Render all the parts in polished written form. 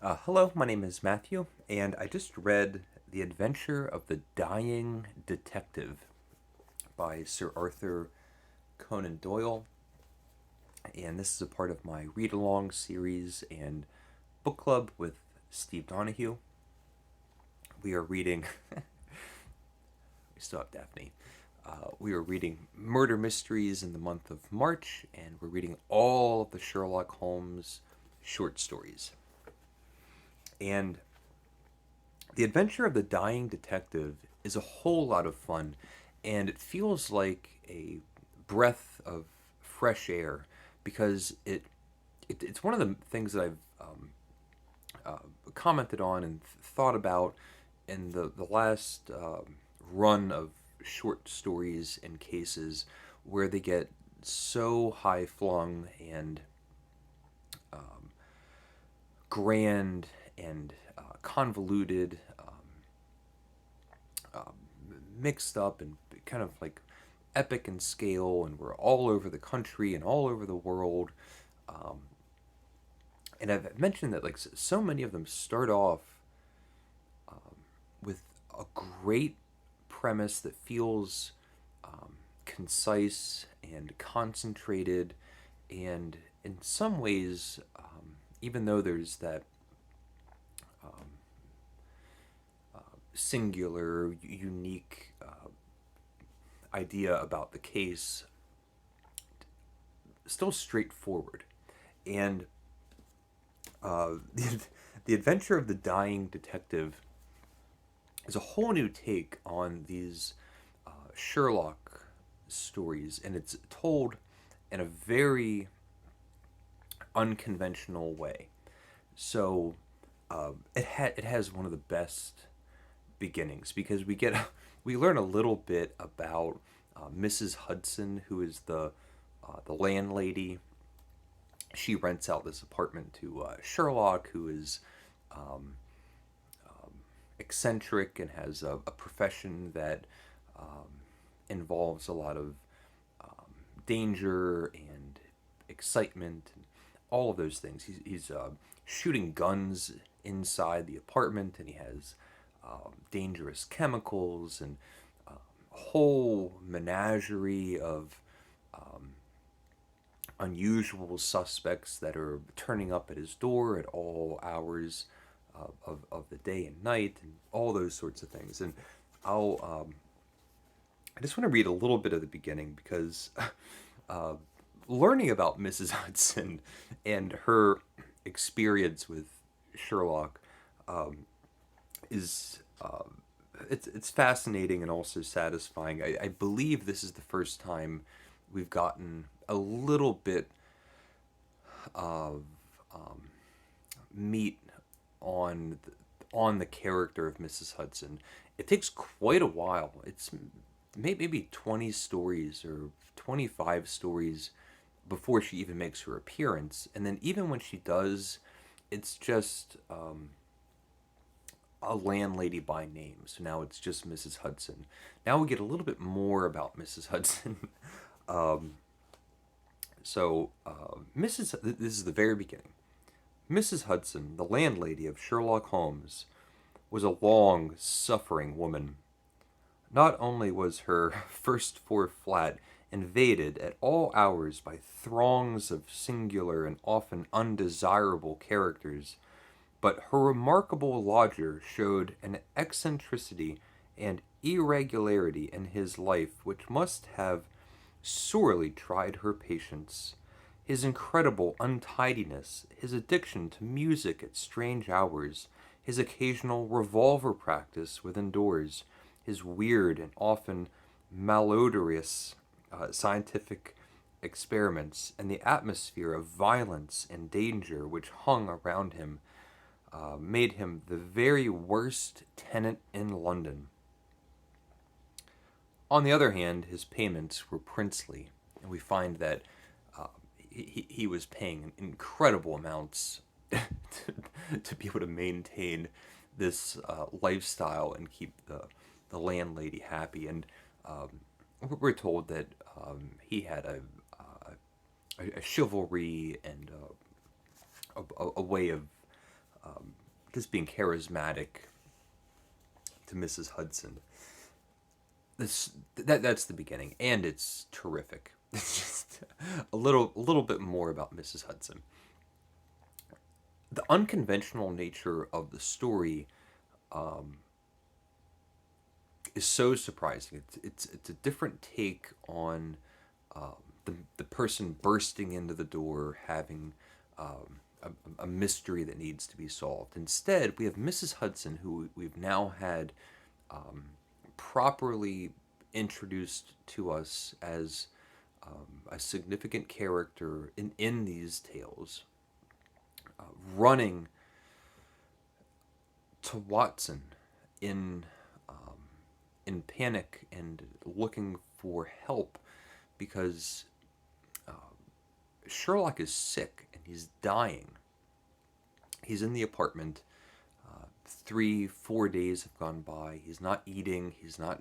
Hello, my name is Matthew, and I just read The Adventure of the Dying Detective by Sir Arthur Conan Doyle, and this is a part of my read along series and book club with Steve Donahue. We are reading, we still have Daphne. We are reading murder mysteries in the month of March, and we're reading all of the Sherlock Holmes short stories. And The Adventure of the Dying Detective is a whole lot of fun, and it feels like a breath of fresh air because it's one of the things that I've uh, commented on and thought about in the last run of short stories and cases where they get so high flung and grand and convoluted, mixed up, and kind of like epic in scale, and we're all over the country and all over the world. Um, and I've mentioned that like so many of them start off with a great premise that feels concise and concentrated, and in some ways, even though there's that singular, unique idea about the case, still straightforward. And the Adventure of the Dying Detective is a whole new take on these Sherlock stories, and it's told in a very unconventional way. So it has one of the best beginnings because we learn a little bit about Mrs. Hudson, who is the landlady. She rents out this apartment to Sherlock, who is eccentric and has a profession that involves a lot of danger and excitement and all of those things. He's shooting guns inside the apartment, and he has dangerous chemicals and a whole menagerie of unusual suspects that are turning up at his door at all hours of the day and night, and all those sorts of things. And I just want to read a little bit of the beginning because uh, learning about Mrs. Hudson and her experience with Sherlock is it's fascinating and also satisfying. I believe this is the first time we've gotten a little bit of meat on the character of Mrs. Hudson. It takes quite a while. It's maybe 20 stories or 25 stories before she even makes her appearance, and then even when she does, it's just a landlady by name. So now it's just Mrs. Hudson. Now we get a little bit more about Mrs. Hudson. um, Mrs. This is the very beginning. Mrs. Hudson, the landlady of Sherlock Holmes, was a long, suffering woman. Not only was her first floor flat invaded at all hours by throngs of singular and often undesirable characters, but her remarkable lodger showed an eccentricity and irregularity in his life which must have sorely tried her patience. His incredible untidiness, his addiction to music at strange hours, his occasional revolver practice within doors, his weird and often malodorous scientific experiments, and the atmosphere of violence and danger which hung around him made him the very worst tenant in London. On the other hand, his payments were princely, and we find that he was paying incredible amounts to be able to maintain this lifestyle and keep the landlady happy. And we're told that he had a chivalry and a way of just being charismatic to Mrs. Hudson. That's the beginning, and it's terrific. It's just a little bit more about Mrs. Hudson. The unconventional nature of the story is so surprising. It's a different take on the person bursting into the door having a mystery that needs to be solved. Instead, we have Mrs. Hudson, who we've now had properly introduced to us as a significant character in these tales, running to Watson in in panic and looking for help because Sherlock is sick and he's dying. He's in the apartment. 3, 4 days have gone by. He's not eating. He's not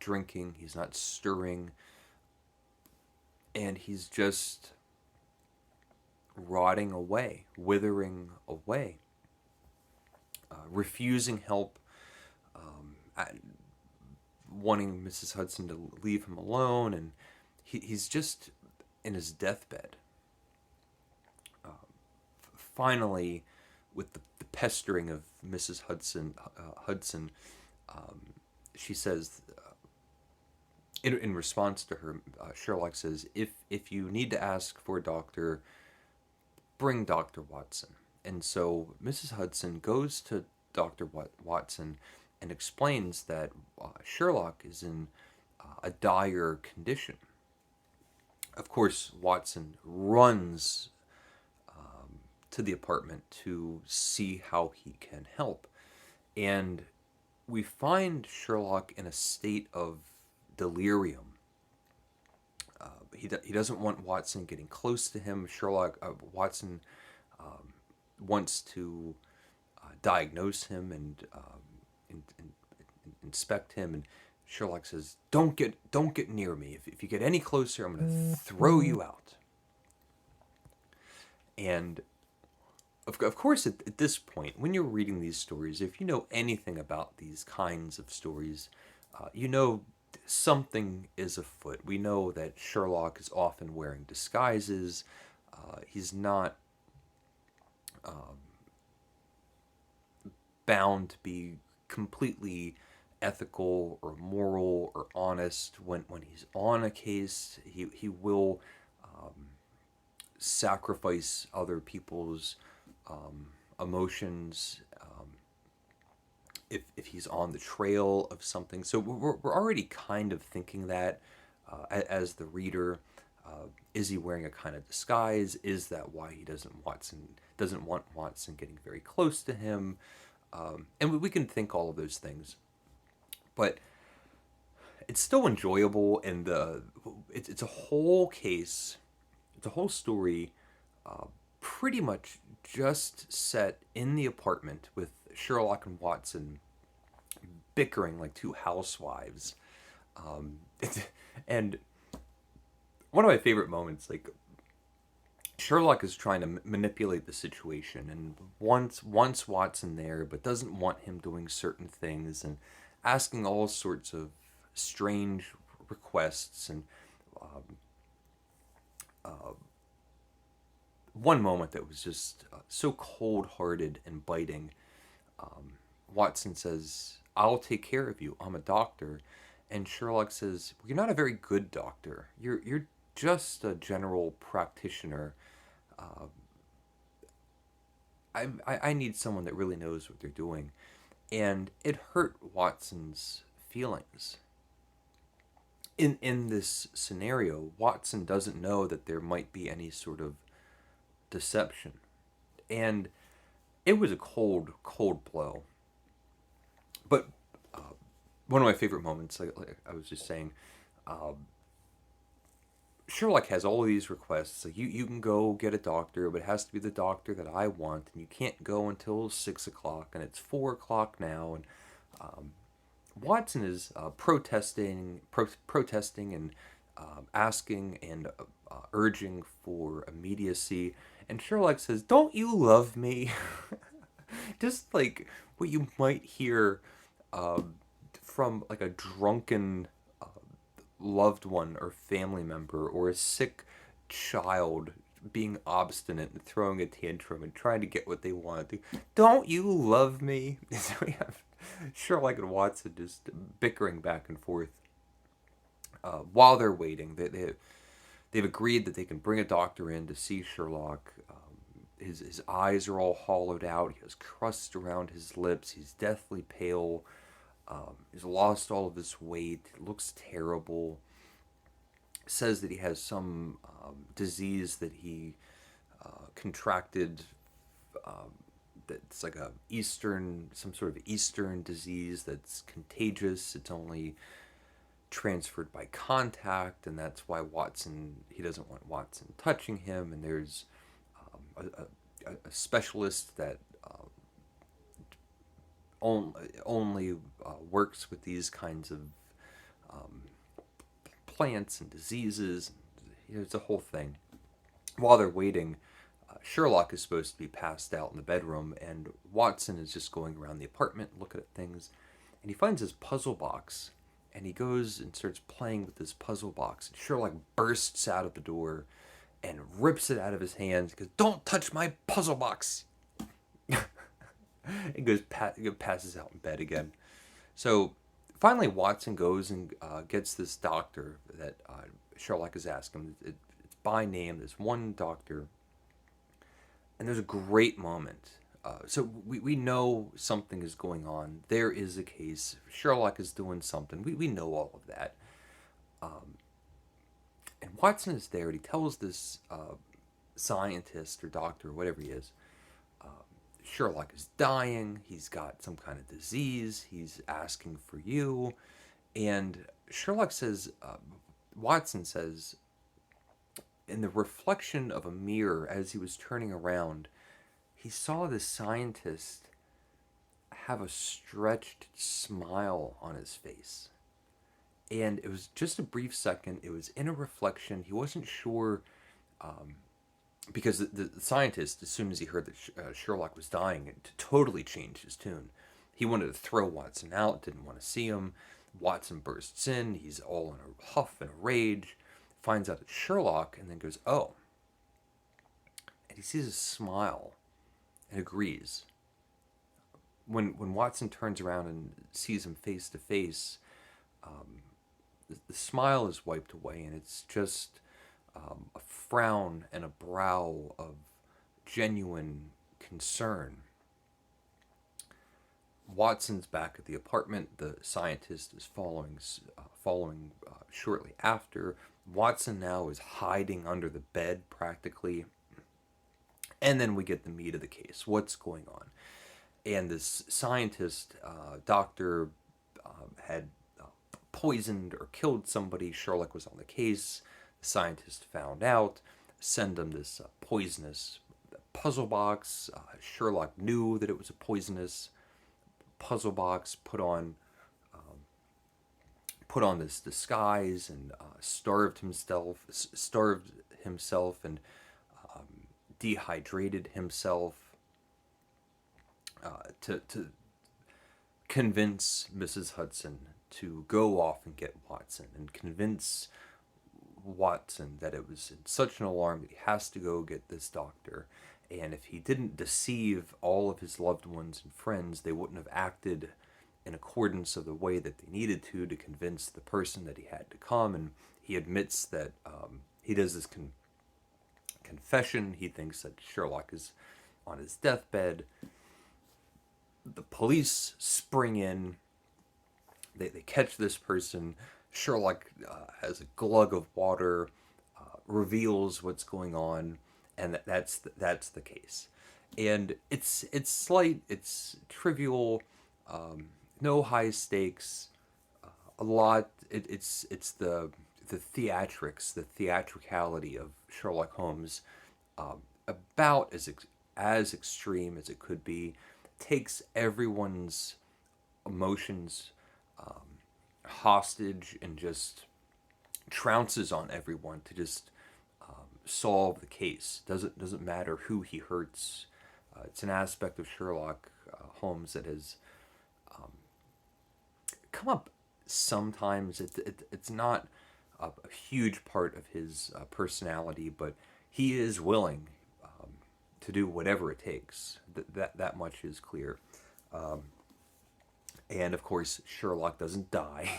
drinking. He's not stirring. And he's just rotting away, withering away, refusing help, wanting Mrs. Hudson to leave him alone, and he's just in his deathbed. Finally, with the pestering of Mrs. Hudson, she says, in response to her, Sherlock says, if you need to ask for a doctor, bring Dr. Watson. And so Mrs. Hudson goes to Dr. Watson and explains that Sherlock is in a dire condition. Of course, Watson runs to the apartment to see how he can help. And we find Sherlock in a state of delirium. He doesn't want Watson getting close to him. Watson wants to diagnose him and inspect him, and Sherlock says, "Don't get near me. If you get any closer, I'm going to throw you out." And of course, at this point, when you're reading these stories, if you know anything about these kinds of stories, you know something is afoot. We know that Sherlock is often wearing disguises. He's not bound to be completely ethical or moral or honest. When he's on a case, he will sacrifice other people's emotions if he's on the trail of something. So we're already kind of thinking that as the reader. Is he wearing a kind of disguise? Is that why he doesn't want Watson getting very close to him? And we can think all of those things, but it's still enjoyable. And it's a whole case, it's a whole story, pretty much just set in the apartment with Sherlock and Watson bickering like two housewives, and one of my favorite moments, like, Sherlock is trying to manipulate the situation and wants Watson there, but doesn't want him doing certain things and asking all sorts of strange requests. And one moment that was just so cold-hearted and biting. Watson says, "I'll take care of you. I'm a doctor." And Sherlock says, "Well, you're not a very good doctor. You're just a general practitioner. I need someone that really knows what they're doing." And it hurt Watson's feelings. In this scenario, Watson doesn't know that there might be any sort of deception. And it was a cold blow. But one of my favorite moments, like I was just saying, Sherlock has all of these requests. Like, you can go get a doctor, but it has to be the doctor that I want, and you can't go until 6 o'clock, and it's 4 o'clock now. And Watson is protesting and asking and urging for immediacy. And Sherlock says, "Don't you love me?" Just like what you might hear um, from like a drunken loved one or family member or a sick child being obstinate and throwing a tantrum and trying to get what they want. Don't you love me? So we have Sherlock and Watson just bickering back and forth while they're waiting. They've agreed that they can bring a doctor in to see Sherlock. His eyes are all hollowed out. He has crust around his lips. He's deathly pale. He's lost all of his weight. Looks terrible. Says that he has some disease that he contracted. That's like some sort of Eastern disease that's contagious. It's only transferred by contact, and that's why he doesn't want Watson touching him. And there's a specialist that only works with these kinds of plants and diseases. It's a whole thing. While they're waiting, Sherlock is supposed to be passed out in the bedroom, and Watson is just going around the apartment looking at things, and he finds his puzzle box, and he goes and starts playing with this puzzle box, and Sherlock bursts out of the door and rips it out of his hands. He goes, "Don't touch my puzzle box!" He passes out in bed again. So finally, Watson goes and gets this doctor that Sherlock is asking. It's by name, this one doctor. And there's a great moment. So we know something is going on. There is a case. Sherlock is doing something. We know all of that. And Watson is there, and he tells this scientist or doctor or whatever he is, Sherlock is dying. He's got some kind of disease. He's asking for you. And Sherlock says, Watson says, in the reflection of a mirror as he was turning around, he saw this scientist have a stretched smile on his face. And it was just a brief second. It was in a reflection. He wasn't sure, because the scientist, as soon as he heard that Sherlock was dying, it totally changed his tune. He wanted to throw Watson out, didn't want to see him. Watson bursts in. He's all in a huff and a rage. Finds out it's Sherlock, and then goes, "Oh." And he sees a smile and agrees. When Watson turns around and sees him face to face, the smile is wiped away, and it's just a frown and a brow of genuine concern. Watson's back at the apartment. The scientist is following shortly after. Watson now is hiding under the bed practically. And then we get the meat of the case. What's going on? And this scientist, doctor, had poisoned or killed somebody. Sherlock was on the case. The scientist found out, send him this poisonous puzzle box. Sherlock knew that it was a poisonous puzzle box. Put on this disguise and starved himself and dehydrated himself to convince Mrs. Hudson to go off and get Watson, and convince Watson that it was in such an alarm that he has to go get this doctor. And if he didn't deceive all of his loved ones and friends, they wouldn't have acted in accordance of the way that they needed to convince the person that he had to come. And he admits that he does this confession. He thinks that Sherlock is on his deathbed. The police spring in. They catch this person. Sherlock has a glug of water, reveals what's going on, and that's the case. And it's slight, it's trivial, no high stakes, a lot. It's the theatrics, the theatricality of Sherlock Holmes, about as extreme as it could be. Takes everyone's emotions hostage and just trounces on everyone to just solve the case. Doesn't matter who he hurts. It's an aspect of Sherlock Holmes that has come up sometimes. It's not a huge part of his personality, but he is willing to do whatever it takes. That much is clear. And of course, Sherlock doesn't die.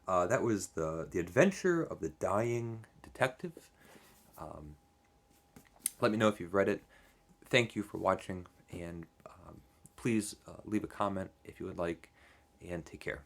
That was the Adventure of the Dying Detective. Let me know if you've read it. Thank you for watching, and please leave a comment if you would like, and take care.